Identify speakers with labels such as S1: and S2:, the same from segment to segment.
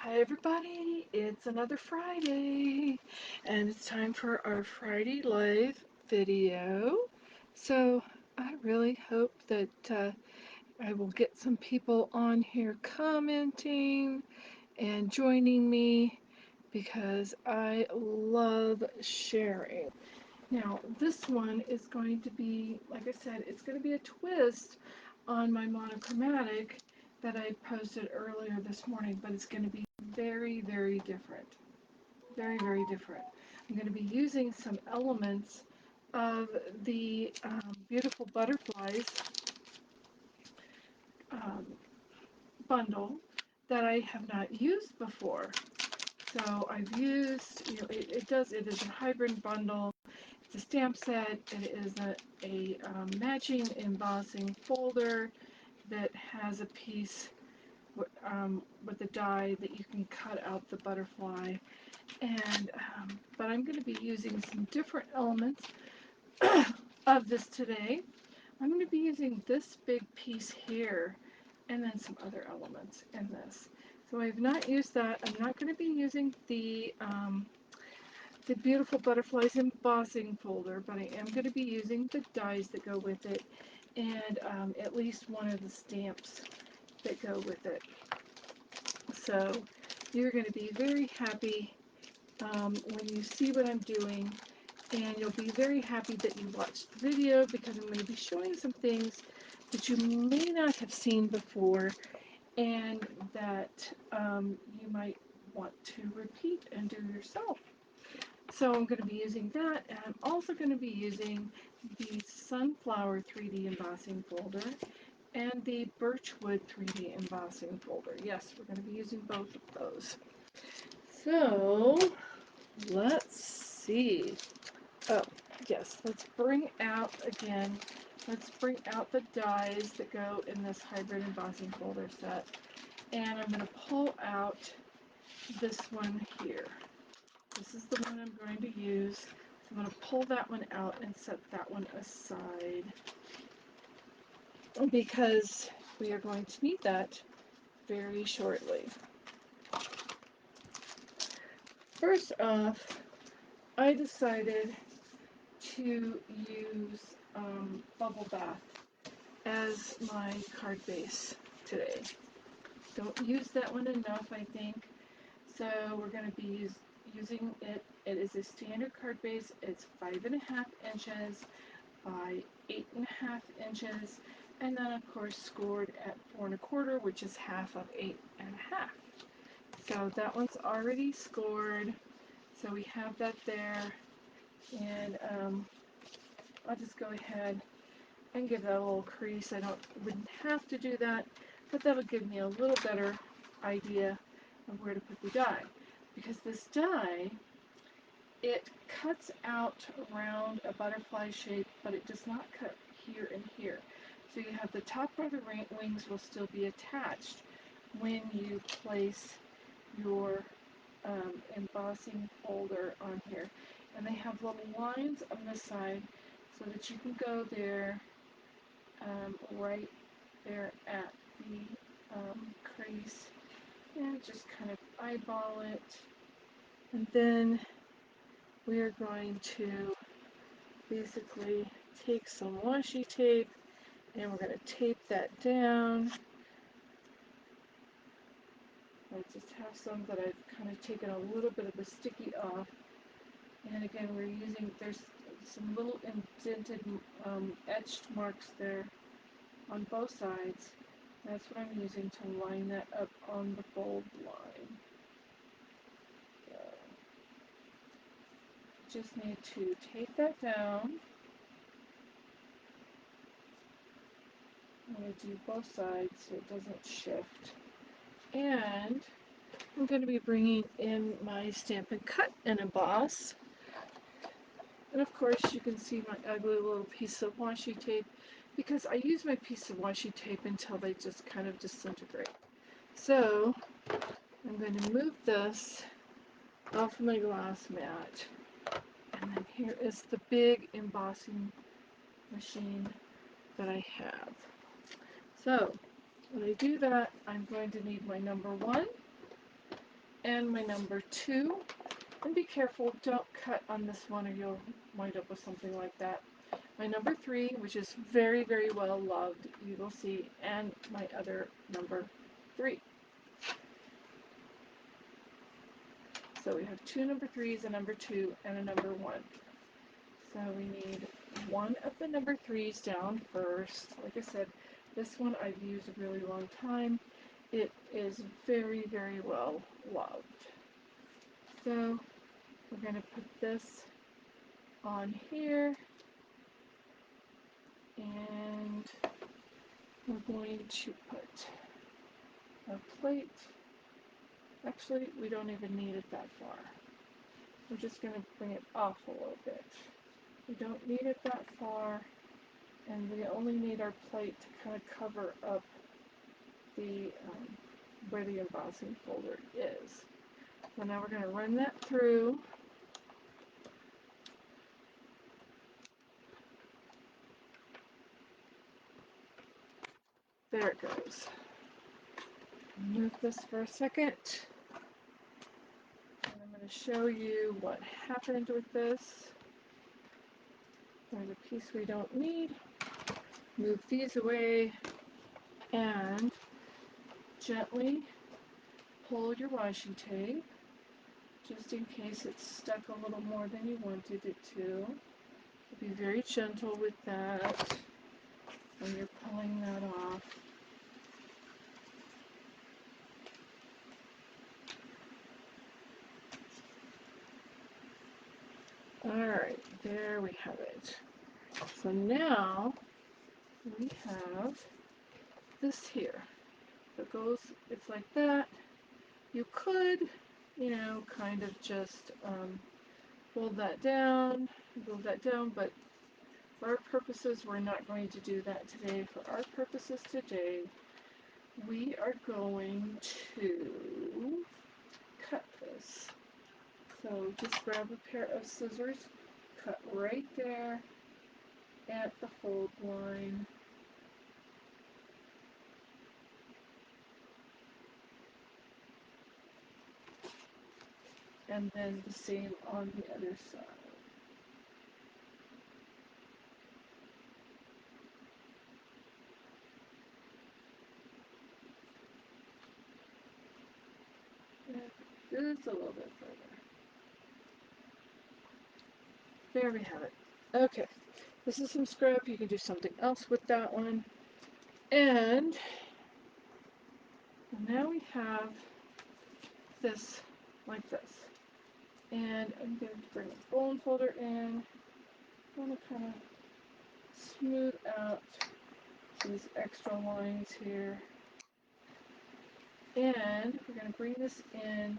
S1: Hi everybody, it's another Friday and it's time for our Friday Live video. So I really hope that I will get some people on here commenting and joining me because I love sharing. Now this one is going to be, like I said, it's going to be a twist on my monochromatic that I posted earlier this morning, but it's going to be very, very different. Very, very different. I'm going to be using some elements of the Beautiful Butterflies um, bundle that I have not used before. So I've used, it is a hybrid bundle. It's a stamp set. It is a matching embossing folder that has a piece with a die that you can cut out the butterfly. And but I'm going to be using some different elements of this today. I'm going to be using this big piece here and then some other elements in this. So I've not used that. I'm not going to be using the Beautiful Butterflies embossing folder, but I am going to be using the dies that go with it and at least one of the stamps that go with it. So you're going to be very happy when you see what I'm doing, and you'll be very happy that you watched the video because I'm going to be showing some things that you may not have seen before and that you might want to repeat and do yourself. So I'm going to be using that, and I'm also going to be using the Sunflower 3D embossing folder and the Birchwood 3D embossing folder. Yes, we're going to be using both of those. So let's see. Oh, yes, let's bring out again, let's bring out the dies that go in this hybrid embossing folder set. And I'm going to pull out this one here. This is the one I'm going to use. So I'm going to pull that one out and set that one aside because we are going to need that very shortly. First off, I decided to use Bubble Bath as my card base today. Don't use that one enough, I think. So we're going to be using it. It is a standard card base. It's 5.5 inches by 8.5 inches, and then of course scored at 4.25, which is half of 8.5. So that one's already scored. So we have that there, and I'll just go ahead and give that a little crease. Wouldn't have to do that, but that would give me a little better idea of where to put the die. Because this die, it cuts out around a butterfly shape, but it does not cut here and here. So you have the top part of the wings will still be attached when you place your embossing folder on here. And they have little lines on this side so that you can go there right there at the crease and just kind of eyeball it. And then we are going to basically take some washi tape and we're going to tape that down. I just have some that I've kind of taken a little bit of the sticky off. And again, there's some little indented etched marks there on both sides. That's what I'm using to line that up on the fold line. Just need to tape that down. I'm going to do both sides so it doesn't shift. And I'm going to be bringing in my Stampin' Cut and Emboss. And of course you can see my ugly little piece of washi tape because I use my piece of washi tape until they just kind of disintegrate. So I'm going to move this off my glass mat. And then here is the big embossing machine that I have. So when I do that, I'm going to need my number 1 and my number 2. And be careful, don't cut on this one or you'll wind up with something like that. My number 3, which is very, very well loved, you will see, and my other number 3. So we have 2 number 3s, a number 2, and a number 1. So we need one of the number 3s down first. Like I said, this one I've used a really long time. It is very, very well loved. So we're going to put this on here, and we're going to put a plate. Actually, we don't even need it that far. We're just going to bring it off a little bit. We don't need it that far, and we only need our plate to kind of cover up the where the embossing folder is. So now we're going to run that through. There it goes. Move this for a second. And I'm going to show you what happened with this. There's a piece we don't need. Move these away and gently pull your washi tape, just in case it's stuck a little more than you wanted it to. Be very gentle with that when you're pulling that off. Alright, there we have it. So now we have this here. It goes, it's like that. You could, kind of just fold that down, but for our purposes, we're not going to do that today. For our purposes today, we are going to cut this. So just grab a pair of scissors, cut right there at the fold line. And then the same on the other side. And just a little bit further. There we have it. Okay, this is some scrap. You can do something else with that one. And now we have this like this. And I'm going to bring a bone folder in. I want to kind of smooth out these extra lines here. And we're going to bring this in,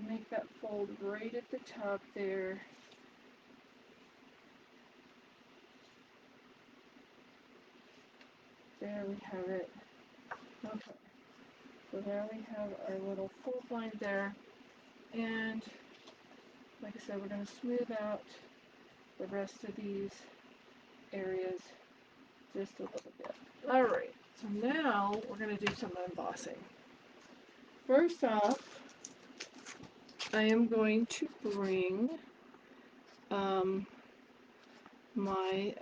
S1: make that fold right at the top there. There we have it. Okay. So now we have our little fold line there. And like I said, we're going to smooth out the rest of these areas just a little bit. Alright, so now we're going to do some embossing. First off, I am going to bring my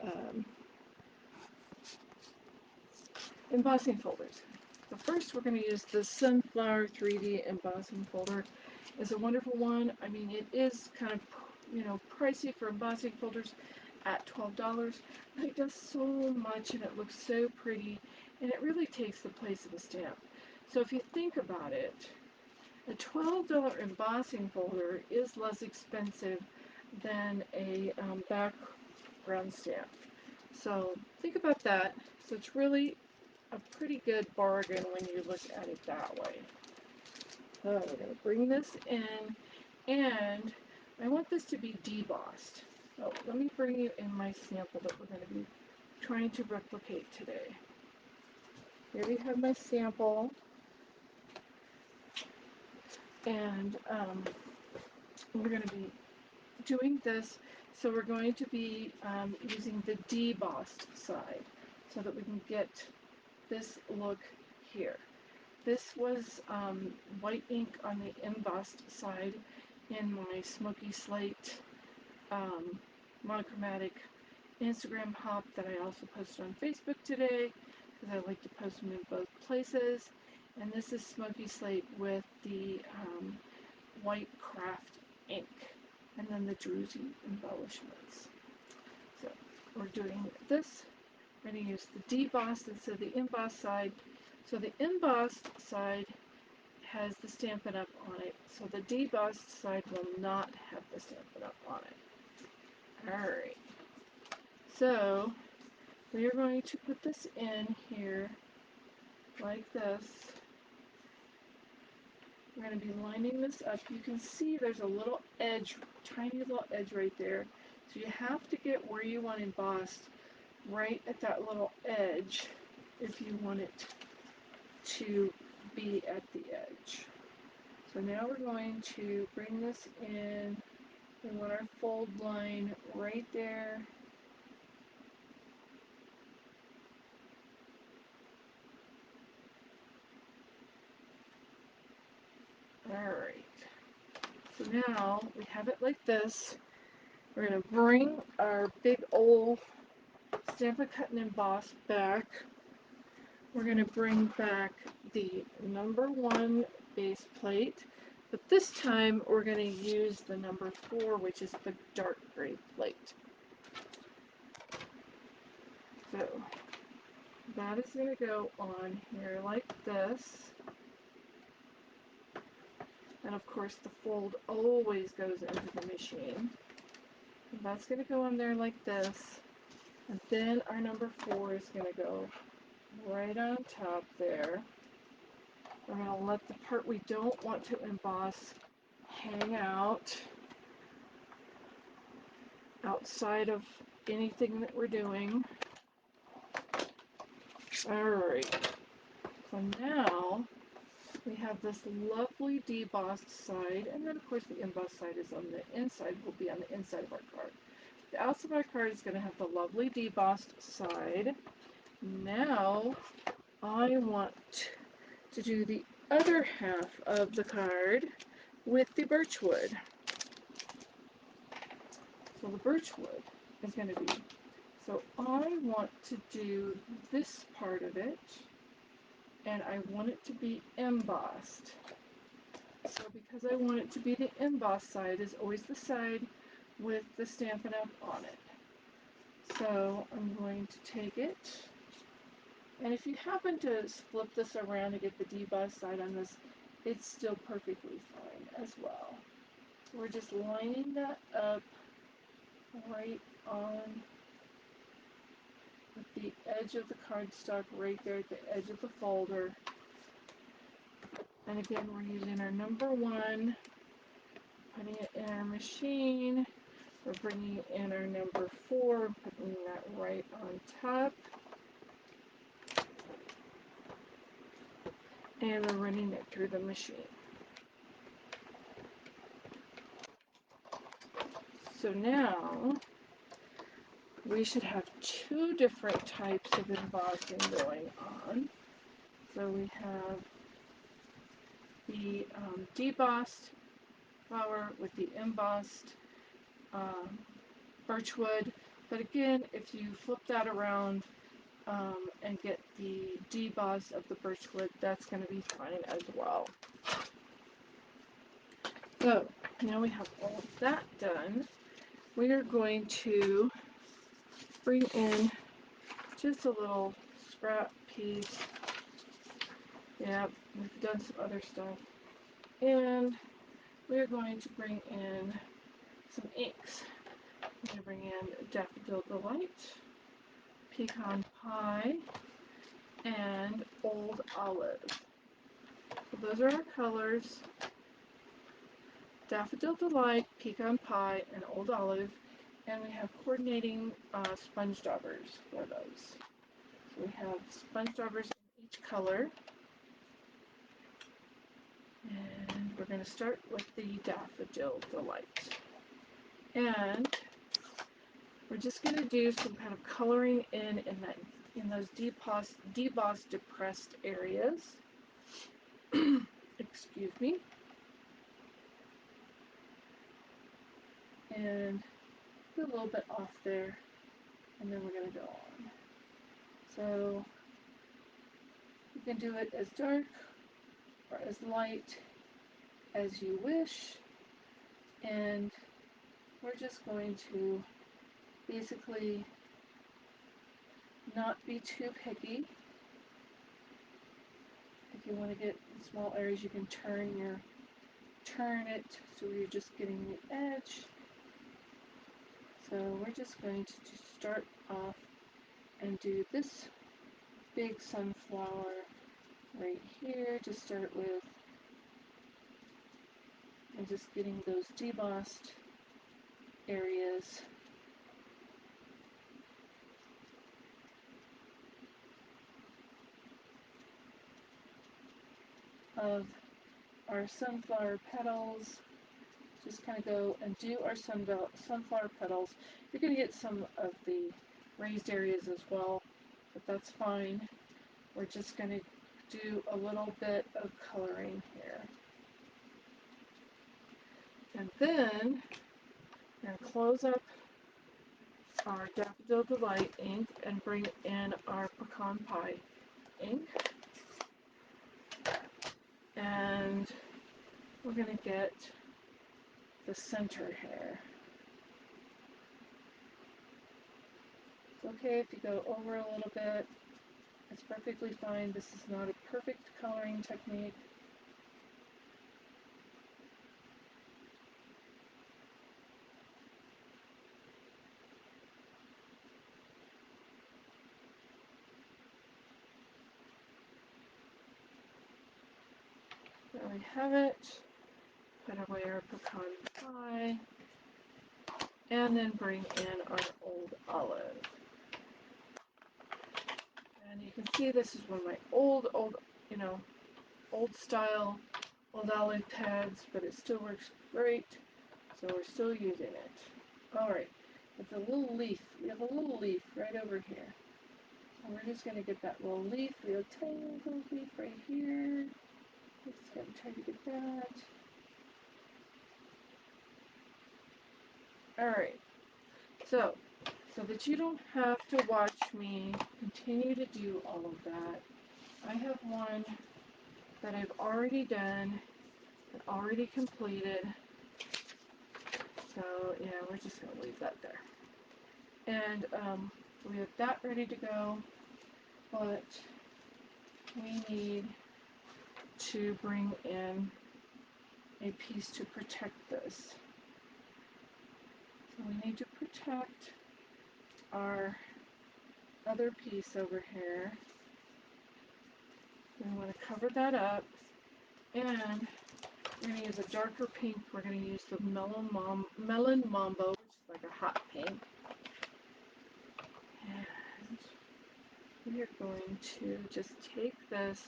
S1: embossing folders. So first we're going to use the Sunflower 3D embossing folder. It's a wonderful one. I mean, it is kind of, pricey for embossing folders at $12, but it does so much and it looks so pretty, and it really takes the place of a stamp. So if you think about it, a $12 embossing folder is less expensive than a background stamp. So think about that. So it's really a pretty good bargain when you look at it that way. So we're going to bring this in, and I want this to be debossed. So let me bring you in my sample that we're going to be trying to replicate today. Here we have my sample, and we're going to be doing this. So we're going to be using the debossed side so that we can get this look here. This was white ink on the embossed side in my smoky slate monochromatic Instagram hop that I also posted on Facebook today because I like to post them in both places. And this is smoky slate with the white craft ink and then the druzy embellishments. So we're doing this. We're going to use the debossed instead of the embossed side. So the embossed side has the Stampin' Up! On it, so the debossed side will not have the Stampin' Up! On it. Alright, so we are going to put this in here like this. We're going to be lining this up. You can see there's a little edge, tiny little edge right there. So you have to get where you want embossed right at that little edge if you want it to be at the edge. So now we're going to bring this in. We want our fold line right there. Alright, so now we have it like this. We're going to bring our big old Stampin' Cut and Emboss back. We're going to bring back the number 1 base plate, but this time we're going to use the number 4, which is the dark gray plate. So that is going to go on here like this. And of course the fold always goes into the machine. And that's going to go on there like this. And then our number 4 is going to go right on top there. We're going to let the part we don't want to emboss hang out outside of anything that we're doing. Alright, so now we have this lovely debossed side, and then of course the embossed side is on the inside, will be on the inside of our card. The outside of our card is going to have the lovely debossed side. Now I want to do the other half of the card with the birch wood. So the birch wood is going to be, so I want to do this part of it, and I want it to be embossed. So because I want it to be the embossed side, is always the side with the Stampin' Up! On it. So I'm going to take it, and if you happen to flip this around to get the debossed side on this, it's still perfectly fine as well. We're just lining that up right on the edge of the cardstock, right there at the edge of the folder. And again, we're using our number 1, putting it in our machine. We're bringing in our number 4, putting that right on top. And we're running it through the machine. So now we should have 2 different types of embossing going on. So we have the debossed flower with the embossed birch wood. But again, if you flip that around and get the debossed of the birch wood, that's going to be fine as well. So now we have all of that done. We are going to bring in just a little scrap piece. Yeah, we've done some other stuff. And we're going to bring in some inks. We're going to bring in Daffodil Delight, Pecan Pie, and Old Olive. So those are our colors. Daffodil Delight, Pecan Pie, and Old Olive. And we have coordinating sponge daubers for those. So we have sponge daubers in each color. And we're going to start with the Daffodil Delight. And we're just going to do some kind of coloring in those debossed depressed areas. Excuse me. And get a little bit off there, and then we're going to go on. So you can do it as dark or as light as you wish, and we're just going to basically not be too picky. If you want to get small areas, you can turn it so you're just getting the edge. So we're just going to start off and do this big sunflower right here to start with, and just getting those debossed areas. Of our sunflower petals. Just kind of go and do our sunflower petals. You're going to get some of the raised areas as well, but that's fine. We're just going to do a little bit of coloring here. And then we're going to close up our Daffodil Delight ink and bring in our Pecan Pie ink. And we're going to get the center here. It's okay if you go over a little bit. It's perfectly fine. This is not a perfect coloring technique. There we have it. Put away our pecan pie. And then bring in our old olive. And you can see this is one of my old style old olive pads, but it still works great. So we're still using it. Alright, with a little leaf. We have a little leaf right over here. So we're just going to get that little leaf. We have a tiny little leaf right here. Just going to try to get that. Alright, so that you don't have to watch me continue to do all of that, I have one that I've already done and already completed. So yeah, we're just going to leave that there. And we have that ready to go, but we need to bring in a piece to protect this. So we need to protect our other piece over here. We want to cover that up, and we're going to use a darker pink. We're going to use the Melon Mambo, which is like a hot pink. And we are going to just take this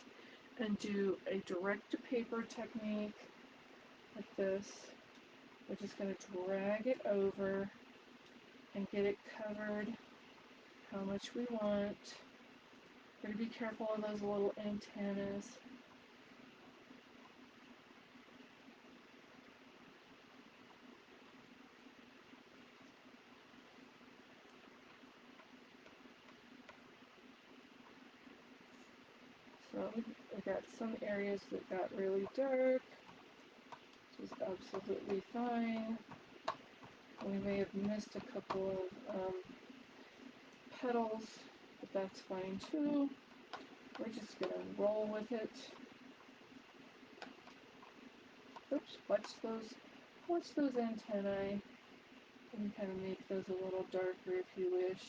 S1: and do a direct to paper technique like this. We're just going to drag it over and get it covered how much we want. We're going to be careful of those little antennas. So we got some areas that got really dark, which is absolutely fine. We may have missed a couple of petals, but that's fine too. We're just going to roll with it. Oops, watch those antennae. You can kind of make those a little darker if you wish.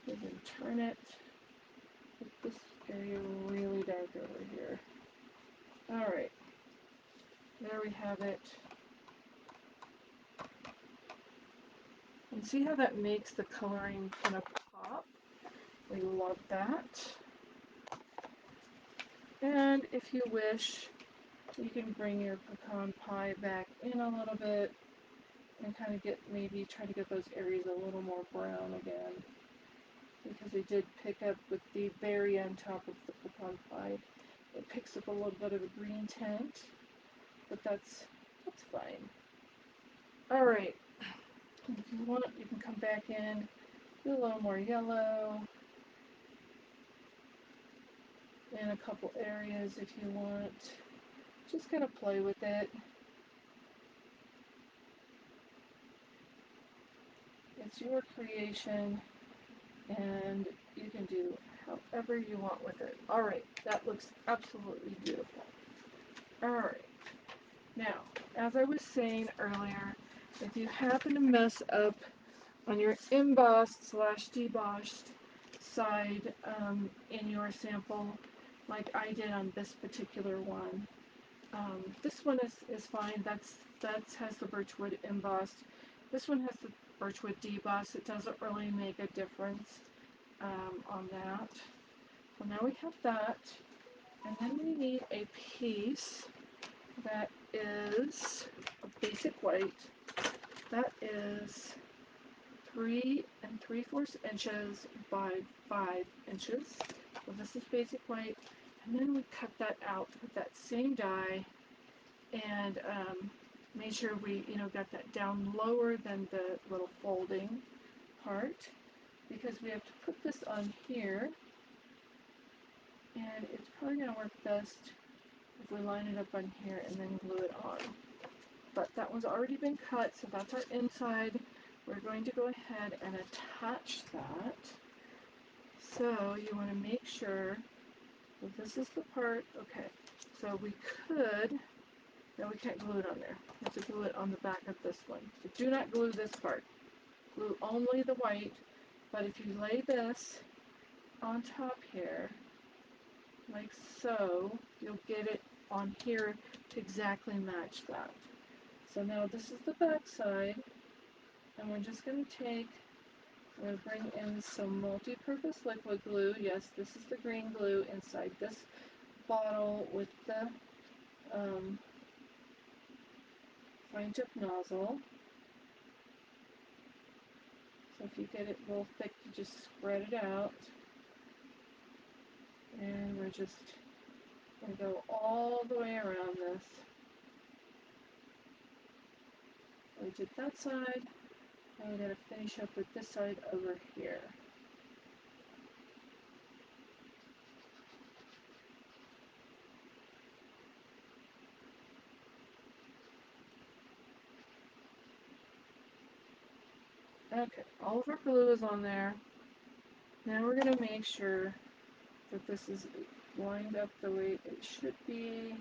S1: We can turn it. Make this area really dark over here. Alright, there we have it. And see how that makes the coloring kind of pop? We love that. And if you wish, you can bring your pecan pie back in a little bit and kind of maybe try to get those areas a little more brown again, because they did pick up with the very end top of the pecan pie. It picks up a little bit of a green tint, but that's fine. All right, if you want, you can come back in, do a little more yellow in a couple areas if you want. Just kind of play with it. It's your creation, and you can do however you want with it. All right, that looks absolutely beautiful. All right, now, as I was saying earlier, if you happen to mess up on your embossed slash debossed side in your sample, like I did on this particular one, this one is fine. That has the birchwood embossed. This one has the birchwood debossed. It doesn't really make a difference on that. So now we have that, and then we need a piece that is a basic white. That is 3 3/4 inches by 5 inches. So this is basic white, and then we cut that out with that same die, and made sure we got that down lower than the little folding part, because we have to put this on here, and it's probably going to work best if we line it up on here and then glue it on. But that one's already been cut, so that's our inside. We're going to go ahead and attach that. So you want to make sure that this is the part. Okay, so we could, no, we can't glue it on there. We have to glue it on the back of this one. So do not glue this part. Glue only the white. But if you lay this on top here, like so, you'll get it on here to exactly match that. So now this is the back side, and we're just going to we're going to bring in some multi-purpose liquid glue. Yes, this is the green glue inside this bottle with the fine tip nozzle. So if you get it real thick, you just spread it out. And we're just going to go all the way around this. We did that side, and we're going to finish up with this side over here. Okay, all of our glue is on there. Now we're going to make sure that this is lined up the way it should be.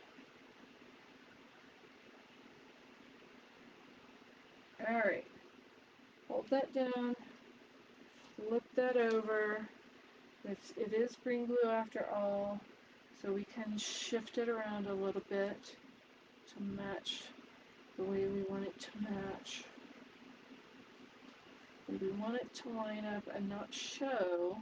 S1: Alright, hold that down, flip that over. It is green glue after all, so we can shift it around a little bit to match the way we want it to match. We want it to line up and not show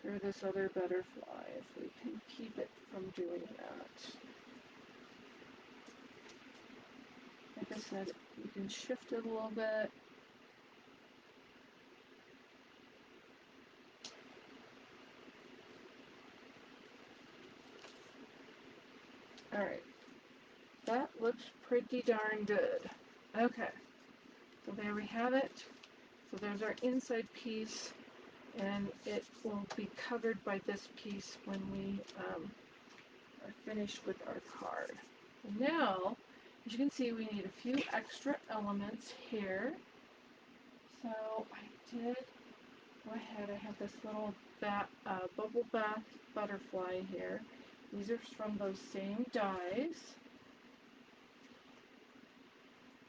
S1: through this other butterfly, if we can keep it from doing that. Like I said, you can shift it a little bit. Alright, that looks pretty darn good. Okay, so there we have it. So there's our inside piece, and it will be covered by this piece when we are finished with our card. And now, as you can see, we need a few extra elements here. So I did go ahead, I have this little bubble bath butterfly here. These are from those same dies.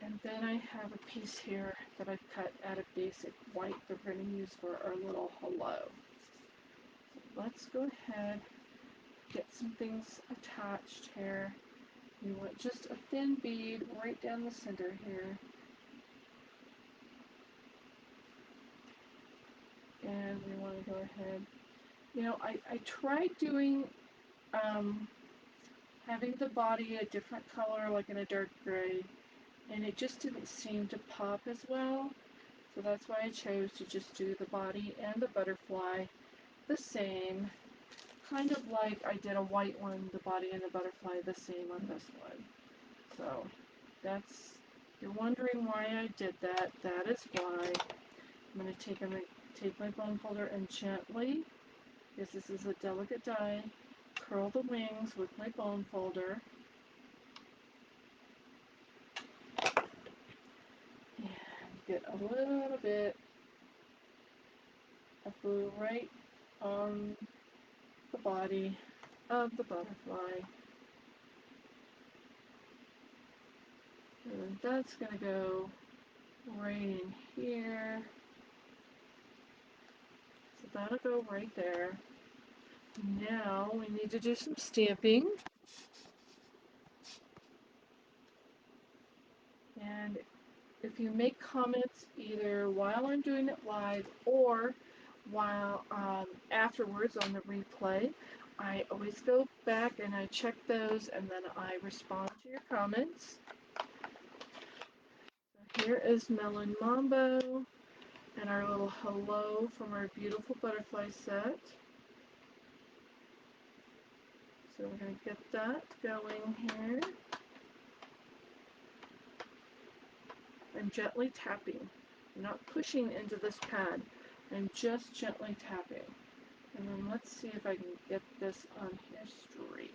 S1: And then I have a piece here that I've cut out of basic white that we're going to use for our little hello. So let's go ahead, get some things attached here. We want just a thin bead right down the center here. And we want to go ahead You know, I tried doing, um, having the body a different color, like in a dark gray, and it just didn't seem to pop as well. So that's why I chose to just do the body and the butterfly the same, kind of like I did a white one, the body and the butterfly the same on this one. So that's, if you're wondering why I did that, that is why. I'm going to take my bone folder and gently, because this is a delicate die, curl the wings with my bone folder. And get a little bit of glue right on the body of the butterfly. And that's going to go right in here. So that'll go right there. Now we need to do some stamping. And if you make comments either while I'm doing it live or while afterwards on the replay, I always go back and I check those and then I respond to your comments. So here is Melon Mambo and our little hello from our beautiful butterfly set. So we're going to get that going here. I'm gently tapping. I'm not pushing into this pad. I'm just gently tapping. And then let's see if I can get this on here straight.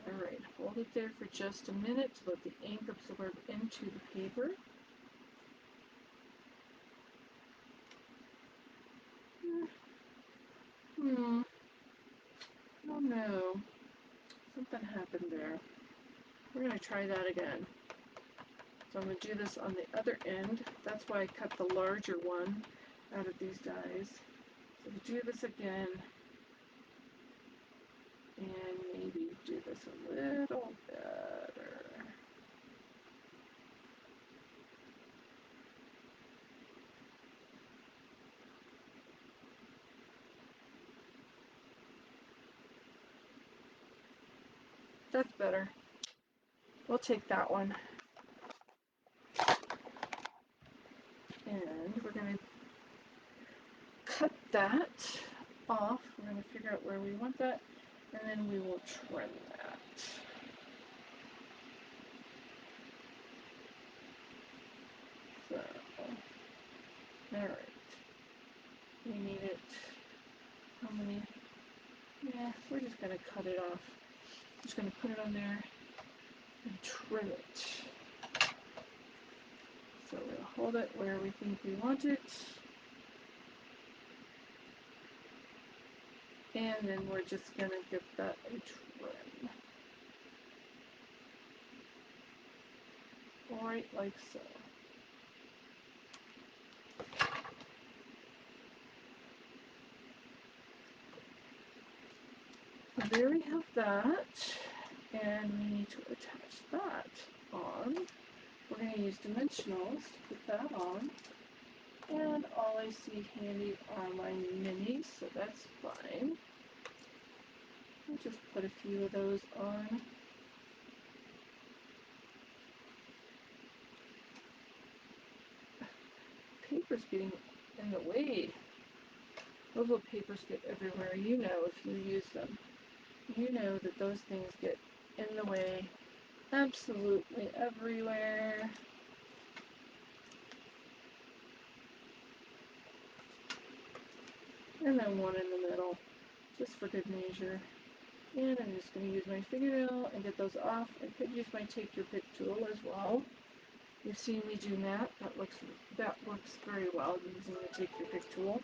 S1: Alright, hold it there for just a minute to let the ink absorb into the paper. Oh no, something happened there. We're going to try that again. So I'm going to do this on the other end. That's why I cut the larger one out of these dies. So to do this again, and maybe do this a little better. That's better. We'll take that one. And we're going to cut that off. We're going to figure out where we want that, and then we will trim that. So, alright. We need it. How many? Yeah, we're just going to cut it off. Just going to put it on there and trim it. So we're going to hold it where we think we want it. And then we're just going to give that a trim. Right like so. So there we have that. And we need to attach that on. We're going to use dimensionals to put that on. And all I see handy are my minis, so that's fine. I'll just put a few of those on. Paper's getting in the way. Those little papers get everywhere. You know, if you use them. You know that those things get in the way absolutely everywhere. And then one in the middle, just for good measure. And I'm just going to use my fingernail and get those off. I could use my take your pick tool as well. You've seen me do that. That works very well using the take your pick tool.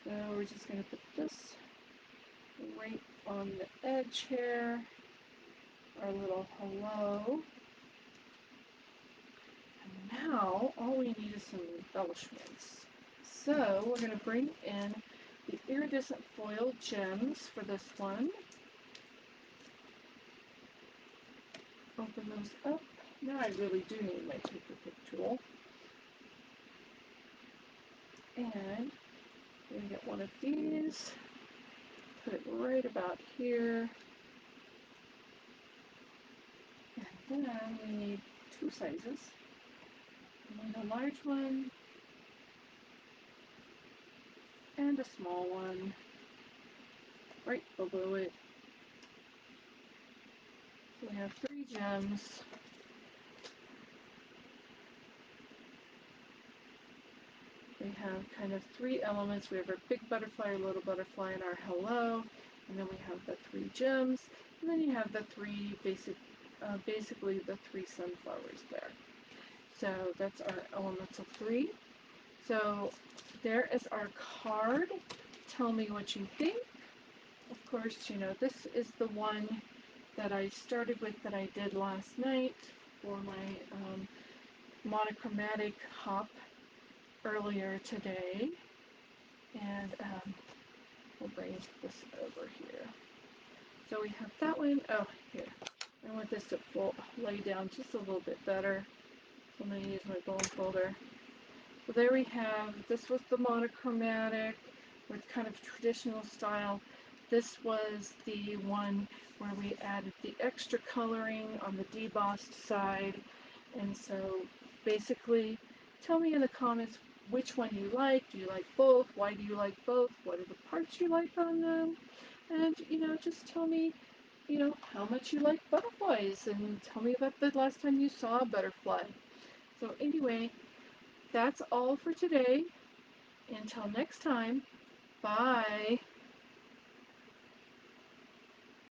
S1: So we're just going to put this right on the edge here. Our little hello. And now all we need is some embellishments. So we're going to bring in the iridescent foil gems for this one. Open those up. Now I really do need my paper pick tool. And we get one of these, put it right about here. And then we need two sizes. We need a large one and a small one right below it. So we have 3 gems. We have kind of 3 elements. We have our big butterfly, our little butterfly, and our hello. And then we have the 3 gems. And then you have the 3 basically the 3 sunflowers there. So that's our elements of 3. So there is our card. Tell me what you think. Of course, you know, this is the one that I started with that I did last night for my monochromatic hop earlier today. And we'll bring this over here. So we have that one. Oh, here. I want this to lay down just a little bit better. So I'm going to use my bone folder. So there we have, this was the monochromatic with kind of traditional style. This was the one where we added the extra coloring on the debossed side. And so basically, tell me in the comments which one you like. Do you like both? Why do you like both? What are the parts you like on them? And, you know, just tell me, you know, how much you like butterflies, and tell me about the last time you saw a butterfly. So anyway, that's all for today. Until next time, bye.